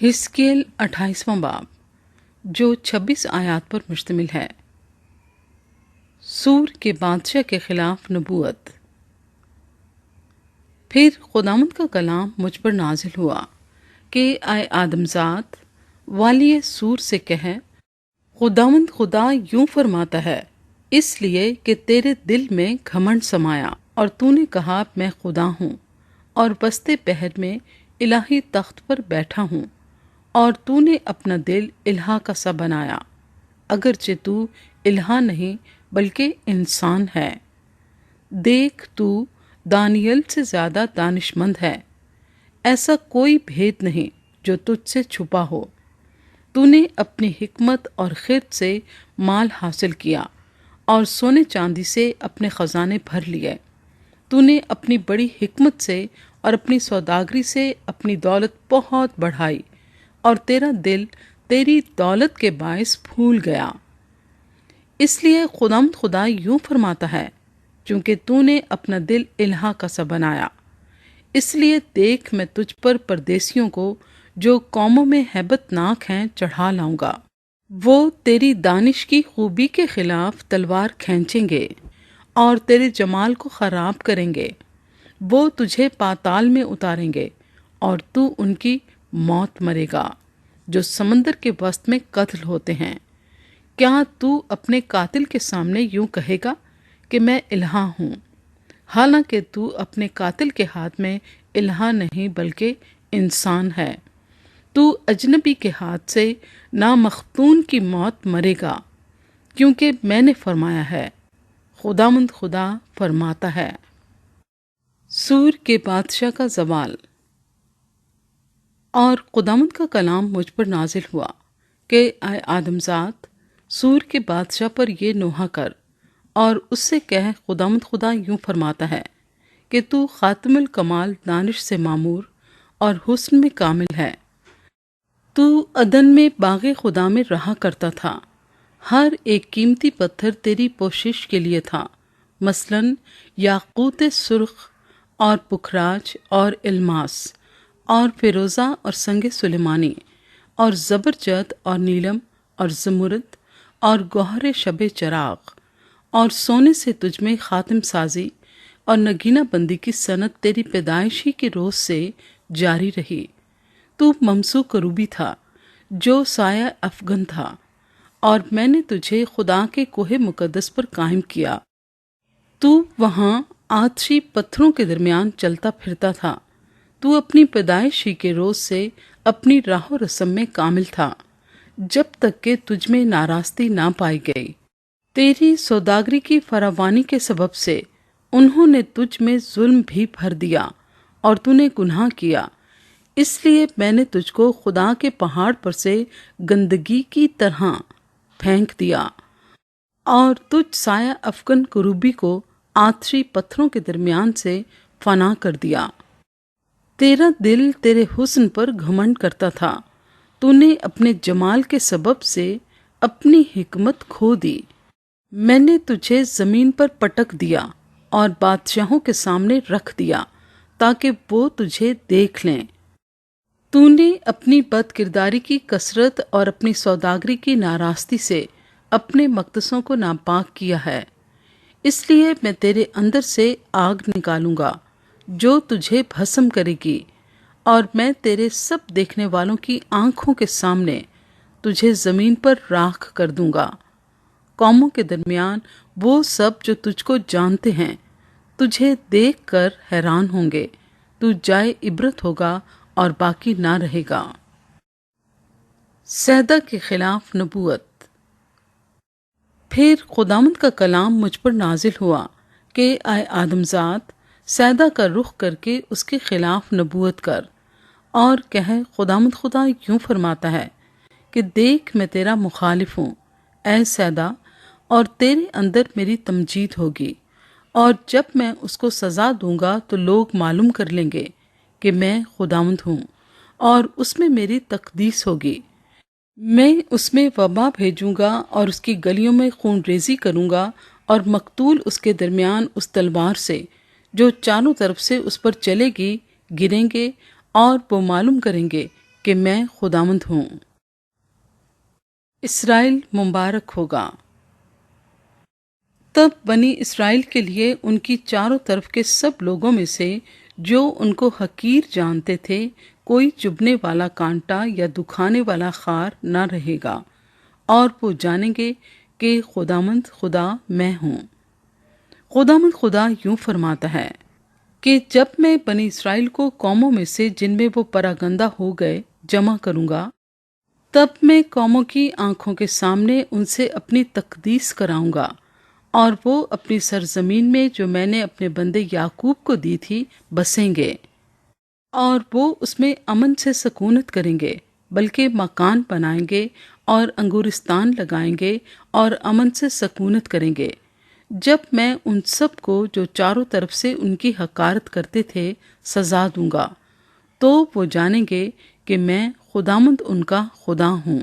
حزقیل 28واں باب جو 26 آیات پر مشتمل ہے۔ سور کے بادشاہ کے خلاف نبوت۔ پھر خداوند کا کلام مجھ پر نازل ہوا کہ اے آدم ذات، والی سور سے کہے، خداوند خدا یوں فرماتا ہے، اس لیے کہ تیرے دل میں گھمنڈ سمایا اور تو نے کہا میں خدا ہوں اور بستے پہر میں الہی تخت پر بیٹھا ہوں، اور تو نے اپنا دل الہا کا سا بنایا، اگرچہ تو الہا نہیں بلکہ انسان ہے۔ دیکھ، تو دانیل سے زیادہ دانش مند ہے، ایسا کوئی بھید نہیں جو تجھ سے چھپا ہو۔ تو نے اپنی حکمت اور خرد سے مال حاصل کیا اور سونے چاندی سے اپنے خزانے بھر لیے۔ تو نے اپنی بڑی حکمت سے اور اپنی سوداگری سے اپنی دولت بہت بڑھائی، اور تیرا دل تیری دولت کے باعث پھول گیا۔ اس لیے خداوند خدا یوں فرماتا ہے، چونکہ تو نے اپنا دل الہا کا سا بنایا، اس لیے دیکھ میں تجھ پر پردیسیوں کو جو قوموں میں ہیبت ناک ہیں چڑھا لاؤں گا۔ وہ تیری دانش کی خوبی کے خلاف تلوار کھینچیں گے اور تیرے جمال کو خراب کریں گے۔ وہ تجھے پاتال میں اتاریں گے اور تو ان کی موت مرے گا، جو سمندر کے وسط میں قتل ہوتے ہیں۔ کیا تو اپنے قاتل کے سامنے یوں کہے گا کہ میں الہا ہوں، حالانکہ تو اپنے قاتل کے ہاتھ میں الہا نہیں بلکہ انسان ہے۔ تو اجنبی کے ہاتھ سے نامختون کی موت مرے گا، کیونکہ میں نے فرمایا ہے، خداوند خدا فرماتا ہے۔ سور کے بادشاہ کا زوال۔ اور خداوند کا کلام مجھ پر نازل ہوا کہ اے آدم ذات، سور کے بادشاہ پر یہ نوحہ کر اور اس سے کہہ، خداوند خدا یوں فرماتا ہے کہ تو خاتم الکمال دانش سے معمور اور حسن میں کامل ہے۔ تو عدن میں باغ خدا میں رہا کرتا تھا، ہر ایک قیمتی پتھر تیری پوشش کے لیے تھا، مثلاً یاقوت سرخ اور پکھراج اور الماس اور فیروزہ اور سنگ سلیمانی اور زبرجد اور نیلم اور زمرد اور گوہر شب چراغ، اور سونے سے تجھ میں خاتم سازی اور نگینہ بندی کی صنعت تیری پیدائش ہی کے روز سے جاری رہی۔ تو ممسو کروبی تھا جو سایہ افغن تھا، اور میں نے تجھے خدا کے کوہ مقدس پر قائم کیا۔ تو وہاں آتشی پتھروں کے درمیان چلتا پھرتا تھا۔ تو اپنی پیدائش ہی کے روز سے اپنی راہ و رسم میں کامل تھا، جب تک کہ تجھ میں ناراستی نہ پائی گئی۔ تیری سوداگری کی فراوانی کے سبب سے انہوں نے تجھ میں ظلم بھی بھر دیا اور تو نے گناہ کیا، اس لیے میں نے تجھ کو خدا کے پہاڑ پر سے گندگی کی طرح پھینک دیا، اور تجھ سایہ افغن کروبی کو آتشی پتھروں کے درمیان سے فنا کر دیا۔ تیرا دل تیرے حسن پر گھمنڈ کرتا تھا، تو نے اپنے جمال کے سبب سے اپنی حکمت کھو دی۔ میں نے تجھے زمین پر پٹک دیا اور بادشاہوں کے سامنے رکھ دیا تاکہ وہ تجھے دیکھ لیں۔ تو نے اپنی بد کرداری کی کثرت اور اپنی سوداگری کی ناراستی سے اپنے مقدسوں کو ناپاک کیا ہے، اس لیے میں تیرے اندر سے آگ نکالوں گا جو تجھے بھسم کرے گی، اور میں تیرے سب دیکھنے والوں کی آنکھوں کے سامنے تجھے زمین پر راکھ کر دوں گا۔ قوموں کے درمیان وہ سب جو تجھ کو جانتے ہیں تجھے دیکھ کر حیران ہوں گے، تو جائے عبرت ہوگا اور باقی نہ رہے گا۔ سیدہ کے خلاف نبوت۔ پھر خداوند کا کلام مجھ پر نازل ہوا کہ اے آدم ذات، سیدہ کا رخ کر کے اس کے خلاف نبوت کر اور کہے، خداوند خدا یوں فرماتا ہے کہ دیکھ میں تیرا مخالف ہوں، اے سیدہ، اور تیرے اندر میری تمجید ہوگی، اور جب میں اس کو سزا دوں گا تو لوگ معلوم کر لیں گے کہ میں خداوند ہوں، اور اس میں میری تقدیس ہوگی۔ میں اس میں وبا بھیجوں گا اور اس کی گلیوں میں خون ریزی کروں گا، اور مقتول اس کے درمیان اس تلوار سے جو چاروں طرف سے اس پر چلے گی گریں گے، اور وہ معلوم کریں گے کہ میں خداوند ہوں۔ اسرائیل مبارک ہوگا۔ تب بنی اسرائیل کے لیے ان کی چاروں طرف کے سب لوگوں میں سے جو ان کو حقیر جانتے تھے کوئی چبھنے والا کانٹا یا دکھانے والا خار نہ رہے گا، اور وہ جانیں گے کہ خداوند خدا میں ہوں۔ خداوند خدا یوں فرماتا ہے کہ جب میں بنی اسرائیل کو قوموں میں سے جن میں وہ پراگندہ ہو گئے جمع کروں گا، تب میں قوموں کی آنکھوں کے سامنے ان سے اپنی تقدیس کراؤں گا، اور وہ اپنی سرزمین میں جو میں نے اپنے بندے یعقوب کو دی تھی بسیں گے، اور وہ اس میں امن سے سکونت کریں گے، بلکہ مکان بنائیں گے اور انگورستان لگائیں گے اور امن سے سکونت کریں گے، جب میں ان سب کو جو چاروں طرف سے ان کی حقارت کرتے تھے سزا دوں گا، تو وہ جانیں گے کہ میں خداوند ان کا خدا ہوں۔